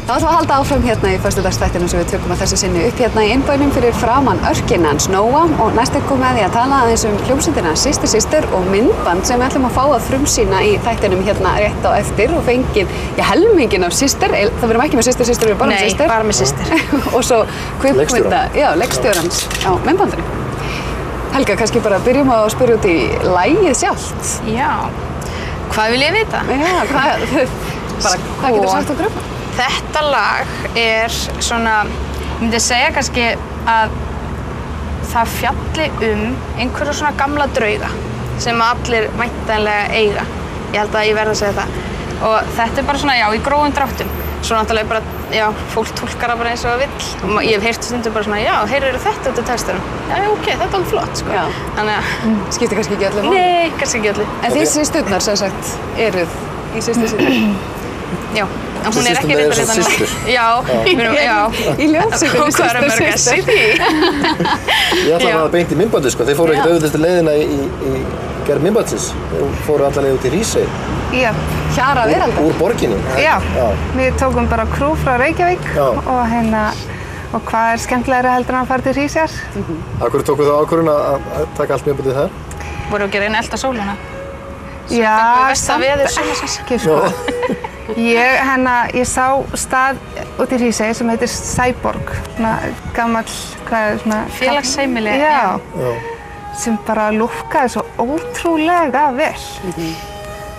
Þá ætlum við að halda áfram hérna í föstudagsþættinum sem við tökum að þessu sinni upp hérna í innbænum fyrir framan örkinn hans Nóa og næst komið að því að tala aðeins hljómsveitina Systir Sister og myndband sem við ætlum að fá að frumsýna í þættinum hérna rétt á eftir og fengið helminginn af Sister, það verðum ekki með Systir Sister, við erum bara með Sister. Nei, bara með Sister. Og svo leikstjórans á myndbandinu. Helga, kannski bara byrjum að spyrja út í lagið sjálft. Já, hvað vil ég vita? Já, hvað getur sagt okkur um? Þetta lag svona, ég myndi segja kannski að það fjalli einhverja svona gamla drauga sem allir væntanlega eiga. Ég held að ég verð að segja það. Og þetta bara svona, já, í grófum dráttum. Svo náttúrulega bara, já, fólk túlkar það bara eins og það vill. Og ég hef heyrt stundum bara svona, já, heyrðu þetta út af textunum. Já, ok, þetta er alveg flott, sko. Já. Þannig að... Skiptir kannski ekki öllu máli? Nei, kannski ekki öllu. En þið systurnar sem sagt eruð í Systir Sister? Já, en hún ekki reyndar hérna nú. Já, í ljóðsveitinni og hvað er mörg S í því? Ég ætla að beint í myndbandi, sko. Þeir fóru ekkert auðvitaðstu leiðina í gerð myndbandsins. Þeir fóru alla leið út í Hrísey. Já. Hjara veraldar. Úr borginni. Já. Við tókum bara krú frá Reykjavík og hvað er skemmtilegra heldur en að fara til Hríseyjar. Af hverju tóku þá ákvörðun að taka allt myndbandið þar? Voru ekki að reyna að elda sólina? Já, samt ekki, sko. Ég sá stað út í Hrísey sem heitir Sæborg, svona gamall, félagsheimili. Já, sem bara lúkkaði svo ótrúlega vel.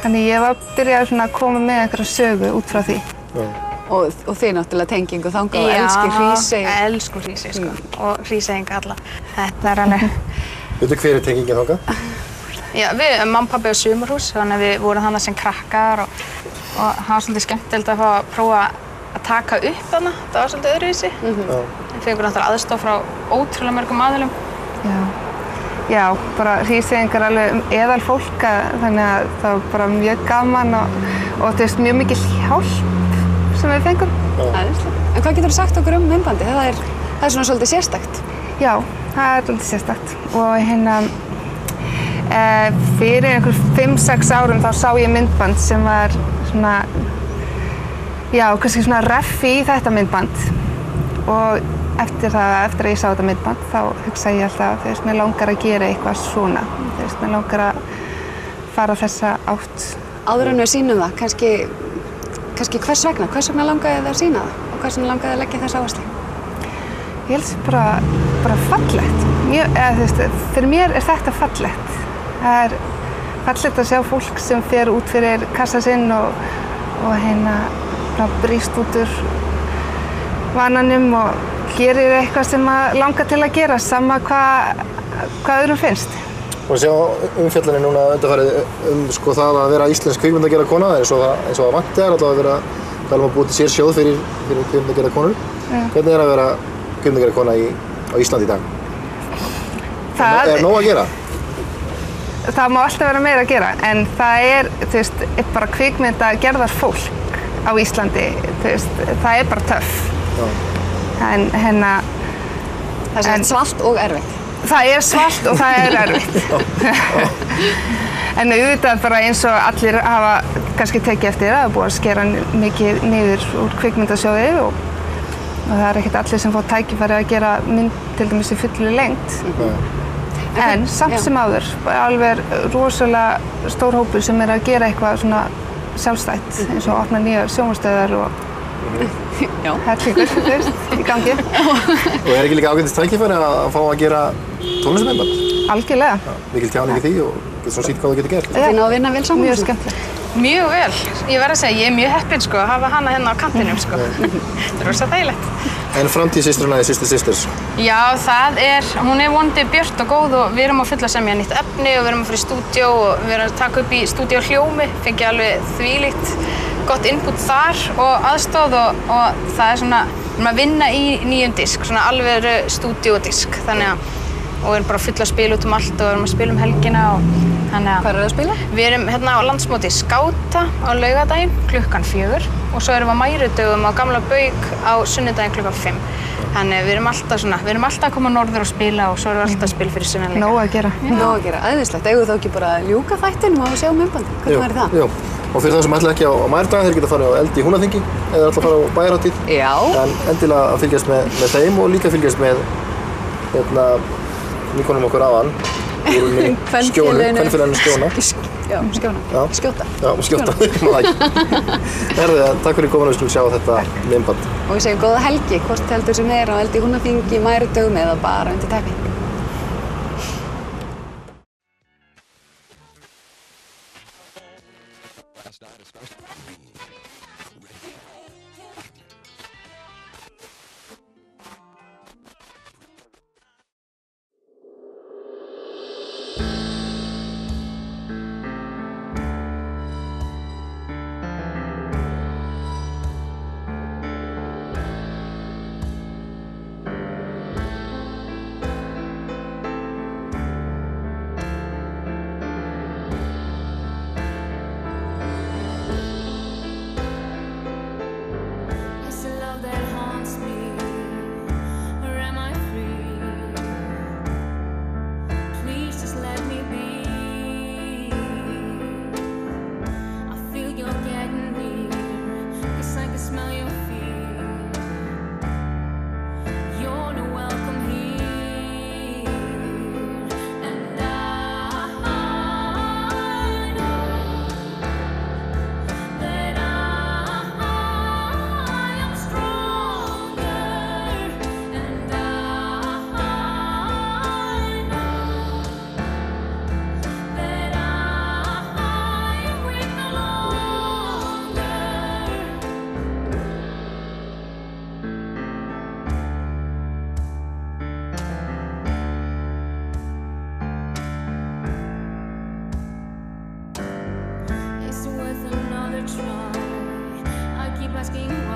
Þannig ég var byrjað að koma með einhverja sögu út frá því. Og þið náttúrulega tengingu þangað og elski Hrísey. Já, elsku Hrísey, sko. Og Hríseyinga alla. Þetta alveg... Veitu hver tengingin þangað? Já, mamma, pabbi og sumarhús, þannig að við vorum þarna sem krakkar og það var svolítið skemmtilegt að fá að prófa að taka upp þarna. Það var svolítið öðruvísi. Við fengum náttúrulega aðstoð frá ótrúlega mörgum aðilum. Já, bara Hríseyingar alveg eðal fólk, þannig að það var bara mjög gaman og mjög mikil hjálp sem við fengum. En hvað getur þú sagt okkur um myndbandi? Það er svona svolítið sérstakt. Já, það er svolítið sérstakt og fyrir einhver 5-6 árum þá sá ég myndband sem var svona, já, kannski svona reffi í þetta myndband og eftir að ég sá þetta myndband þá hugsaði ég alltaf, mér langar að gera eitthvað svona, mér langar að fara þessa átt. Áður en við sýnum það, kannski hvers vegna langaði þið að sýna það og hvers vegna langaði að leggja þessa áherslu? Ég held bara fallegt, fyrir mér er þetta fallegt. Það er fallegt að sjá fólk sem fer út fyrir kassa sinn og bara brýst út úr vananum og gerir eitthvað sem langar til að gera, sama hvað öðrum finnst. Og sjá umfjallanir núna undanfarið sko það að vera íslensk kvikmyndagerðar kona, eins og það vanti allavega að vera, tala um að búið til sér sjóð fyrir kvikmyndagerðar konur. Hvernig er að vera kvikmyndagerðar kona á Íslandi í dag? Er nóg að gera? Það má alltaf vera meira að gera, en það er, bara kvikmyndagerðar fólk á Íslandi, það er bara töff. En það er svalt og erfitt. Það er svalt og það er erfitt. En auðvitað bara eins og allir hafa kannski tekið eftir það er búið að skera mikið niður úr kvikmyndasjóði og það er ekkert allir sem fá tækifæri að gera mynd til dæmis í fullri lengd. En samt sem áður, alveg rosalega stór hópur sem að gera eitthvað svona sjálfstætt, eins og opna nýjar sjónvarpsstöðvar og hellingur, í gangi. Og er ekki líka ágætis tækifæri að fá að gera tónlistarmyndband? Algjörlega. Mikil tjáning í því og getur svona sýnt hvað þú getur gert. Þið náðu að vinna vel saman? Mjög skemmtilegt. Mjög vel. Ég verð að segja, ég er mjög heppin sko, að hafa hana hérna á kantinum sko. Það er rosa þægilegt. En framtíð systruna í Systir Sisters? Já, hún er vonandi björt og góð og við erum að fulla semja nýtt efni og við erum að fara í stúdíó og við erum að taka upp í stúdíó Hljómi, fengi alveg þvílíkt gott input þar og aðstoð og það er svona, við erum að vinna í nýjum disk, svona alveg stúdíódisk, þannig að og við erum bara að fulla að spila út allt og við erum að spila helgina og þannig að... Hvar eru að spila? Við erum hérna á landsmóti Skáta á laugardaginn klukkan 4 og svo erum við á Mærudögum á Gamla Bauk á sunnudaginn klukkan 5. Þannig við erum alltaf að koma norður og spila og svo erum við alltaf að spila fyrir sunnan líka. Nóg að gera. Nóg að gera, æðislegt. Eigum við þá ekki bara að ljúka þættinum og sjá myndbandið? Hvernig væri það? Jú. Og fyrir það sem ætla ekki á mærdaginn, þeir geta farið á eld í Húnaþingi eða ætla að fara á bæjarhátíð. Já. En endilega að fylgjast með þeim og líka fylgjast með vinkonum okkur áðan. Kvenfélaginu Skjóna. Já, Skjóna. Já. Skjóta. Já, Skjóta. Herðu, takk fyrir komuna, við skulum sjá þetta myndband. Og við segjum góða helgi, hvort heldur sem er á eld í Húnaþingi, mæridögum eða bara undir teppi. Asking why.